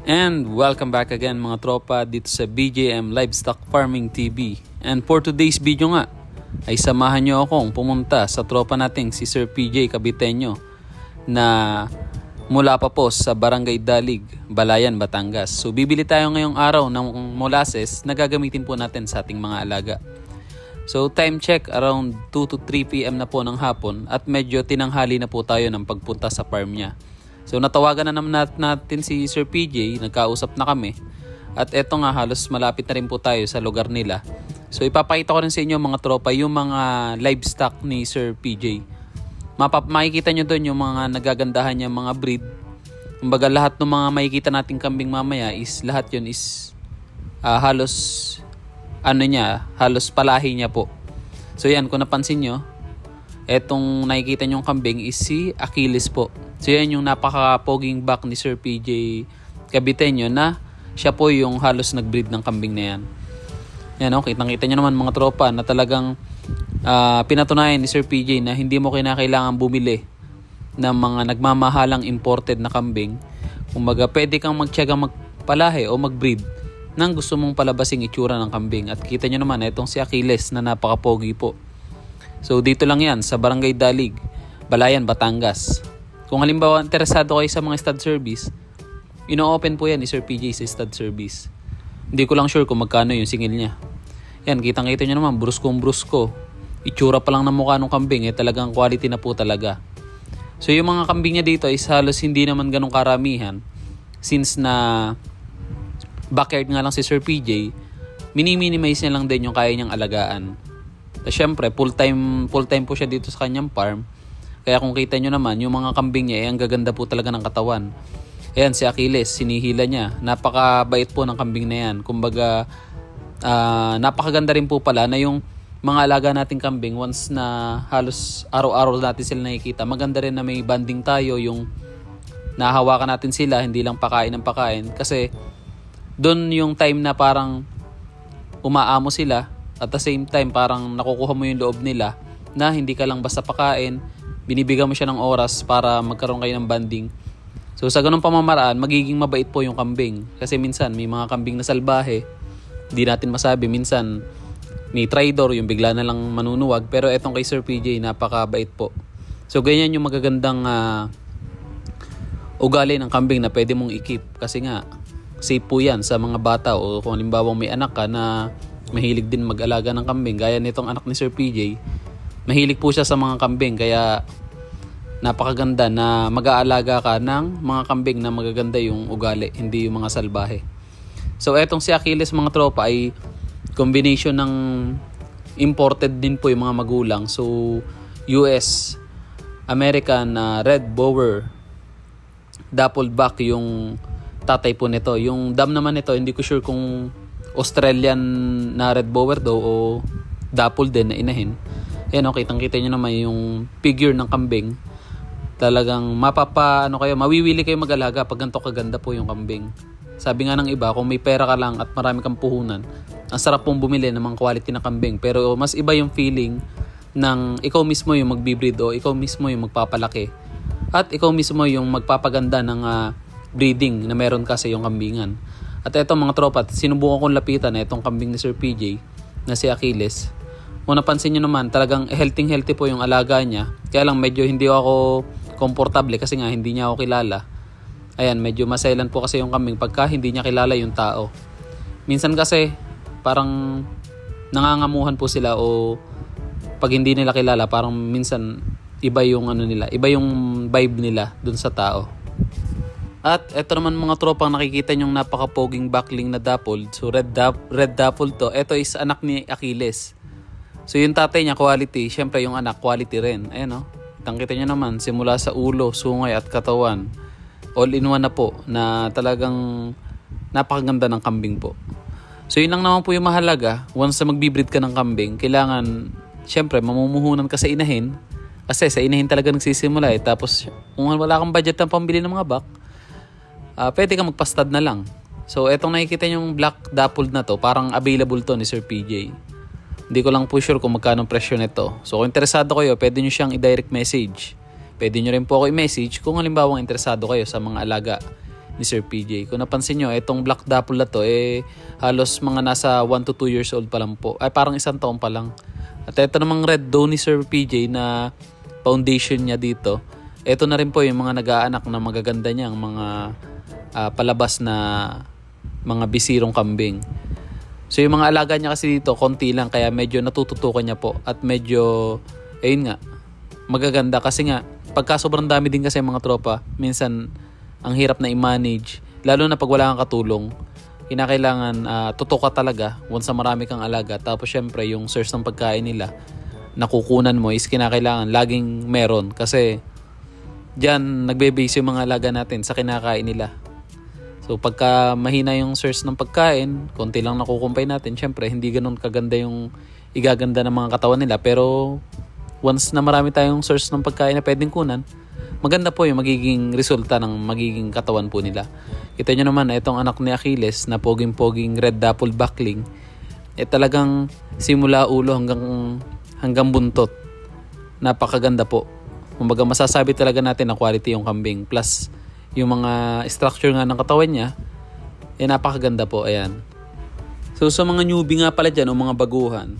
And welcome back again mga tropa dito sa BJM Livestock Farming TV. And for today's video nga ay samahan nyo akong pumunta sa tropa nating si Sir PJ Caviteño na mula pa po sa Barangay Dalig, Balayan, Batangas. So bibili tayo ngayong araw ng molasses na gagamitin po natin sa ating mga alaga. So time check around 2 to 3 PM na po ng hapon at medyo tinanghali na po tayo ng pagpunta sa farm niya. So natawagan na naman natin si Sir PJ, nagkausap na kami. At eto nga halos malapit na rin po tayo sa lugar nila. So ipapakita ko rin sa inyo mga tropa yung mga livestock ni Sir PJ. Makikita nyo doon yung mga nagagandahan niya mga breed. Kumbaga lahat ng mga makikita nating kambing mamaya is lahat yun is halos palahi niya po. So yan, kung napansin nyo, etong nakikita nyong kambing is si Achilles po. So yan yung napaka-poging back ni Sir PJ Caviteño na siya po yung halos nag-breed ng kambing na yan. Yan o, kitang-kita nyo naman mga tropa na talagang pinatunayan ni Sir PJ na hindi mo kinakailangan bumili ng mga nagmamahalang imported na kambing. Kumbaga pwede kang magtiyaga magpalahi o mag-breed nang gusto mong palabasing itsura ng kambing. At kita nyo naman itong si Achilles na napaka-pogi po. So dito lang yan sa Barangay Dalig, Balayan, Batangas. Kung halimbawa interesado kayo sa mga stud service, ino-open po yan ni Sir PJ sa stud service. Hindi ko lang sure kung magkano yung singil niya. Yan, kitang-kita nyo naman, brusko. Itsura pa lang ng mukha ng kambing, talagang quality na po talaga. So yung mga kambing niya dito is halos hindi naman ganong karamihan. Since na backyard nga lang si Sir PJ, mini-minimize niya lang din yung kaya niyang alagaan. Siyempre, full-time po siya dito sa kanyang farm. Kaya kung kita nyo naman, yung mga kambing niya, ang gaganda po talaga ng katawan. Ayan, si Achilles, sinihila niya. Napakabait po ng kambing na yan. Kumbaga, napakaganda rin po pala na yung mga alaga nating kambing, once na halos araw-araw natin sila nakikita, maganda rin na may banding tayo, yung nahahawakan natin sila, hindi lang pakain ng pakain. Kasi, doon yung time na parang umaamo sila, at the same time, parang nakukuha mo yung loob nila na hindi ka lang basta pakain, binibigyan mo siya ng oras para magkaroon kayo ng banding. So sa ganung pamamaraan, magiging mabait po yung kambing. Kasi minsan may mga kambing na salbahe, hindi natin masabi. Minsan may trador, yung bigla na lang manunuwag. Pero etong kay Sir PJ, napakabait po. So ganyan yung magagandang ugali ng kambing na pwede mong i-keep. Kasi nga, safe po yan sa mga bata. O kung halimbawa may anak ka na mahilig din mag-alaga ng kambing, gaya nitong anak ni Sir PJ, mahilig po siya sa mga kambing, kaya napakaganda na mag-aalaga ka ng mga kambing na magaganda yung ugali, hindi yung mga salbahe. So etong si Achilles mga tropa ay combination ng imported din po yung mga magulang. So US, American Red Bower, dappled back yung tatay po nito. Yung dam naman nito, hindi ko sure kung Australian na Red Bower daw o dappled din na inahin. Ayan o, kitang-kita nyo naman yung figure ng kambing. Talagang mawiwili kayo mag-alaga pag ganito kaganda po yung kambing. Sabi nga ng iba, kung may pera ka lang at marami kang puhunan, ang sarap pong bumili ng mga quality na kambing. Pero mas iba yung feeling ng ikaw mismo yung magbibreed o ikaw mismo yung magpapalaki. At ikaw mismo yung magpapaganda ng breeding na meron ka sa iyong kambingan. At eto mga tropa, sinubukan kong lapitan na itong kambing ni Sir PJ na si Achilles. Kung napansin nyo naman, talagang healthy po yung alaga niya. Kaya lang medyo hindi ako komportable kasi nga hindi niya ako kilala. Ayan, medyo masailan po kasi yung kambing pagka hindi niya kilala yung tao. Minsan kasi parang nangangamuhan po sila o pag hindi nila kilala, parang minsan iba yung iba yung vibe nila dun sa tao. At eto naman mga tropang nakikita nyong napaka-poging backling na dappled. So red dappled to. Eto is anak ni Achilles. So yung tatay niya quality, syempre yung anak quality rin. Ayan o, kitang-kita nyo naman simula sa ulo, sungay at katawan, all in one na po, na talagang napakaganda ng kambing po. So yun lang naman po yung mahalaga. Once na magbibreed ka ng kambing, kailangan syempre mamumuhunan ka sa inahin. Kasi sa inahin talaga nagsisimula eh. Tapos kung wala kang budget ng pambili ng mga bak, pwede ka magpastad na lang. So etong nakikita yung black dappled na to, parang available to ni Sir PJ. Hindi ko lang po sure kung magkano presyo nito. So kung interesado kayo, pwede nyo siyang i-direct message. Pwede nyo rin po ako i-message kung halimbawa interesado kayo sa mga alaga ni Sir PJ. Kung napansin nyo, itong Black Dapple na to, halos mga nasa 1 to 2 years old pa lang po. Ay, parang 1 taon pa lang. At ito namang Red Doe ni Sir PJ na foundation niya dito. Ito na rin po yung mga nag-aanak na magaganda niyang mga palabas na mga bisirong kambing. So yung mga alaga niya kasi dito, konti lang, kaya medyo natututukan niya po. At medyo, ayun nga, magaganda kasi nga, pagka sobrang dami din kasi mga tropa, minsan ang hirap na i-manage. Lalo na pag wala kang katulong, kinakailangan tutok ka talaga once na marami kang alaga. Tapos syempre yung source ng pagkain nila, nakukunan mo is kinakailangan laging meron. Kasi diyan nagbe-base yung mga alaga natin sa kinakain nila. So pagka mahina yung source ng pagkain, konti lang nakukumpay natin, syempre hindi ganun kaganda yung igaganda ng mga katawan nila. Pero once na marami tayong source ng pagkain na pwedeng kunan, maganda po yung magiging resulta ng magiging katawan po nila. Kita nyo naman, itong anak ni Achilles na poging-poging Red Dapple Buckling, talagang simula ulo hanggang buntot. Napakaganda po. Kumbaga masasabi talaga natin na quality yung kambing. Plus yung mga structure nga ng katawan niya, napakaganda po. Ayan. So sa mga newbie nga pala dyan o mga baguhan,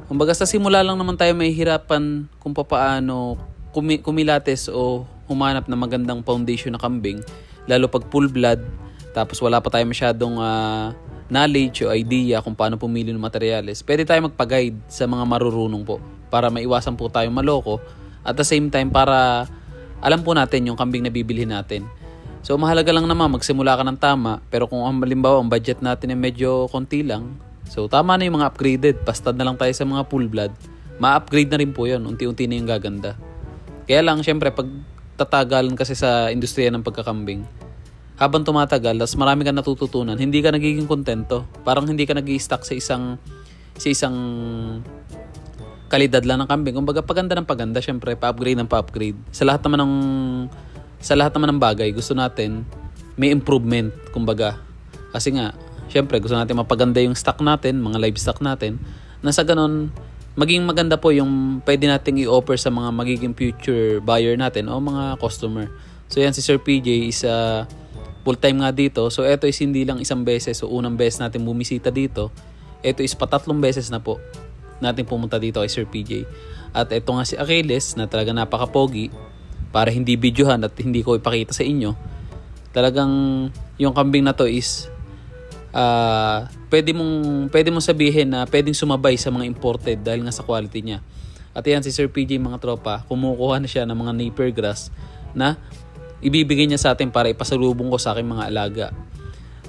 kumbaga sa simula lang naman tayo mahihirapan kung paano kumilates o humanap ng magandang foundation na kambing, lalo pag full blood, tapos wala pa tayo masyadong knowledge o idea kung paano pumili ng materyales. Pwede tayo magpa-guide sa mga marurunong po para maiwasan po tayong maloko, at the same time para alam po natin yung kambing na bibilhin natin. So mahalaga lang naman magsimula ka ng tama, pero kung halimbawa ang budget natin ay medyo konti lang, so tama na yung mga upgraded, basta na lang tayo sa mga full blood, ma-upgrade na rin po yun, unti-unti na yung gaganda. Kaya lang syempre pag tatagalan kasi sa industriya ng pagkakambing, habang tumatagal, tas marami kang natututunan, hindi ka nagiging kontento. Parang hindi ka nag-i-stuck sa isang kalidad lang ng kambing. Kumbaga paganda ng paganda, syempre pa-upgrade ng pa-upgrade. Sa lahat naman ng bagay, gusto natin may improvement, kumbaga. Kasi nga, syempre gusto natin mapaganda yung stock natin, mga livestock natin. Nasa ganon, maging maganda po yung pwede nating i-offer sa mga magiging future buyer natin o mga customer. So yan, si Sir PJ is full-time nga dito. So ito is hindi lang isang beses. So unang beses natin bumisita dito. Ito is patatlong beses na po natin pumunta dito kay Sir PJ. At ito nga si Achilles na talaga napaka-pogi. Para hindi videohan at hindi ko ipakita sa inyo. Talagang yung kambing na to is pwede mong sabihin na pwedeng sumabay sa mga imported dahil nga sa quality niya. At yan si Sir PJ mga tropa, kumukuha na siya ng mga Napier grass na ibibigay niya sa atin para ipasalubong ko sa aking mga alaga.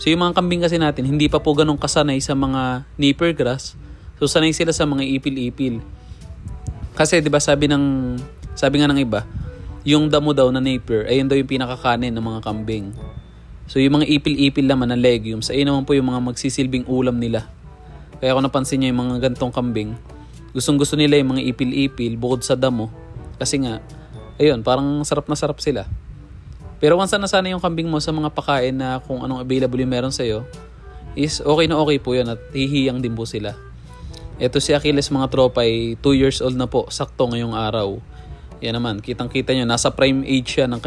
So yung mga kambing kasi natin, hindi pa po ganun kasanay sa mga Napier grass. So sanay sila sa mga ipil-ipil. Kasi 'di ba sabi nga ng iba, yung damo daw na Napier, ayun daw yung pinakakanin ng mga kambing. So yung mga ipil-ipil naman na legumes, ayun naman po yung mga magsisilbing ulam nila. Kaya kung napansin niyo yung mga gantong kambing, gustong-gusto nila yung mga ipil-ipil bukod sa damo. Kasi nga, ayun, parang sarap na sarap sila. Pero once na sana yung kambing mo sa mga pakain na kung anong available yung meron sa'yo, is okay na okay po yun at hihiyang din po sila. Ito si Achilles mga tropa ay 2 years old na po, sakto ngayong araw. Yan naman, kitang-kita nyo, nasa prime age siya ng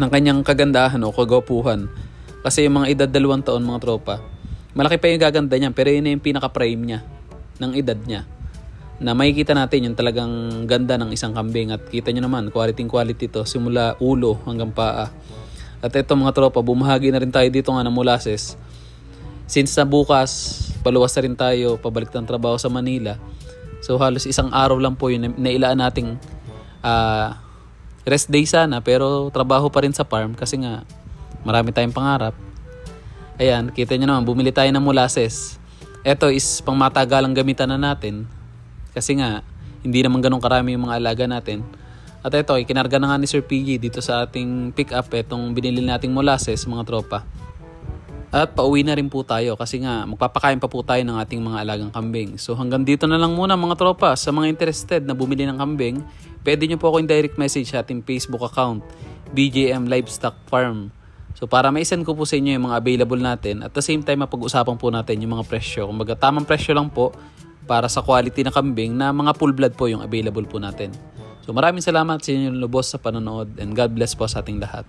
kanyang kagandahan o kagwapuhan. Kasi yung mga edad 2 taon mga tropa, malaki pa yung gaganda niya, pero yun na yung pinaka-prime niya ng edad niya. Na makikita natin yung talagang ganda ng isang kambing. At kita nyo naman, quality to, simula ulo hanggang paa. At ito mga tropa, bumahagi na rin tayo dito nga ng molasses. Since na bukas, paluwas na rin tayo, pabalik ng trabaho sa Manila. So halos isang araw lang po yun nailaan nating rest day sana, pero trabaho pa rin sa farm kasi nga marami tayong pangarap. Ayan, kita nyo naman, bumili tayo ng molasses. Ito is pang matagalang gamitan na natin. Kasi nga, hindi naman ganun karami yung mga alaga natin. At ito, ikinarga na nga ni Sir PG dito sa ating pick up itong binili nating molasses mga tropa. At pauwi na rin po tayo kasi nga magpapakain pa po tayo ng ating mga alagang kambing. So hanggang dito na lang muna mga tropa. Sa mga interested na bumili ng kambing, pwede nyo po ako yung direct message sa ating Facebook account, BJM Livestock Farm. So para ma-send ko po sa inyo yung mga available natin. At the same time, mapag-usapan po natin yung mga presyo. Kumbaga tamang presyo lang po para sa quality na kambing na mga full blood po yung available po natin. So maraming salamat sa inyo lubos sa panonood and God bless po sa ating lahat.